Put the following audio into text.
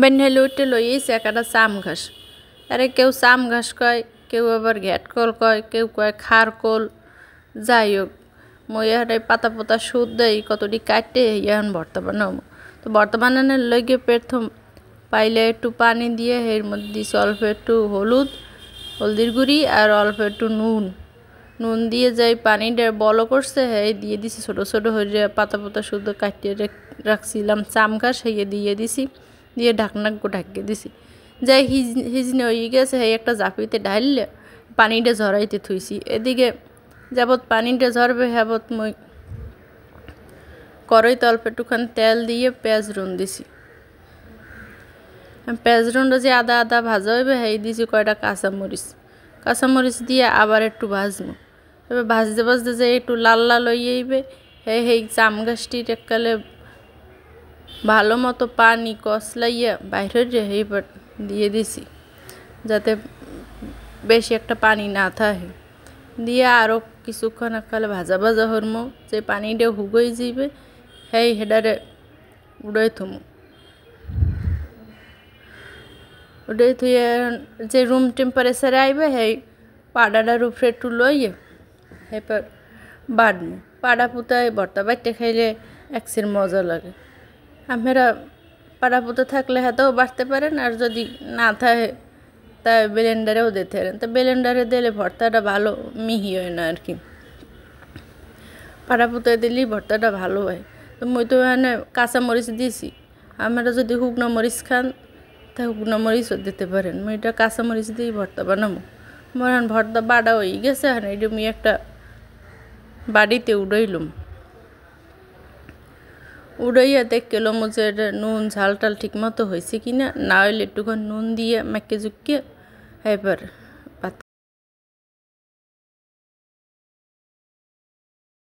বেনহেলে উঠে লইয়েছে একটা চাম ঘাস। আরে কেউ চাম ঘাস কয়, কেউ আবার ঘ্যাটকল কয়, কেউ কয় খারকল। যাই হোক, মই এখন পাতা পোতা সুদ দেয় কতটি কাটতে এখন ভর্তা বানাবো। তো ভর্তা বানানোর লগে প্রথম পাইলে একটু পানি দিয়ে এর মধ্যে দিয়েছি অল্প একটু হলদির গুঁড়ি আর অল্প একটু নুন দিয়ে যাই পানিটা বলো করছে হ্যাঁ দিয়ে দিছি ছোটো ছোটো হয়ে পাতা পোতা শুদ্ধ কাটিয়ে রাখছিলাম চাম ঘাস হয়ে দিয়ে দিছি, দিয়ে ঢাকনা ঢাকিয়ে দিছি। যাই হিজনে হয়ে গেছে হ্যাঁ একটা জাপিতে ঢাললে পানিটা ঝরাইতে থুইছি। এদিকে যাবৎ পানিটা ঝরবে হ্যাবৎ মই কড়াইতে অল্প একটুখানি তেল দিয়ে পেঁয়াজ রুন দিছি। পেঁয়াজ রুনটা যে আদা আদা ভাজা হইবে হ্যাঁ দিছি কয়টা কাঁচামরিচ দিয়ে আবার একটু ভাজবো। এবার ভাজতে ভাজতে যে একটু লাল লাল হয়ে যাইবে হ্যাঁ এই চাম গাছটির এককালে ভালো মতো পানি কষলাইয়া বাইরে এইবার দিয়ে দিছি যাতে বেশি একটা পানি না থাকে। দিয়ে আরও কিছুক্ষণ এককালে ভাজা ভাজা হরমো, যে পানিটা হুগই যাইবে হ্যাঁ হেডারে উড়াই থমো। উড়াই থুয়ে যে রুম টেম্পারেচারে আইবে হ্যাঁ পাড়াটার উপরে একটু লইয়ে এরপর বাড়বো। পাড়া পুতায় ভর্তা বাইটে খাইলে একসের মজা লাগে। আপনারা পাড়া পুতো থাকলে হাতেও বাড়তে পারেন, আর যদি না থাকে তা ব্লেন্ডারেও দিতে পারেন। তো ব্লেন্ডারে দিলে ভর্তাটা ভালো মিহি হয় না আর কি, পাড়া পুতায় দিলেই ভর্তাটা ভালো হয়। তো মই তো এখানে কাঁচামরিচ দিয়েছি, আপনারা যদি শুকনো মরিচ খান তা শুকনো মরিচও দিতে পারেন। মই এটা কাঁচামরিচ দিয়েই ভর্তা বানাবো। মরান ভর্তা বাড়া হয়ে গেছে, আর এটা আমি একটা বাড়িতে উড়াইয়া দেখলাম যে নুন ঝাল টাল ঠিক মতো হয়েছে কিনা, না হইলে একটুখানি নুন দিয়ে মেখে জুকিয়ে এবার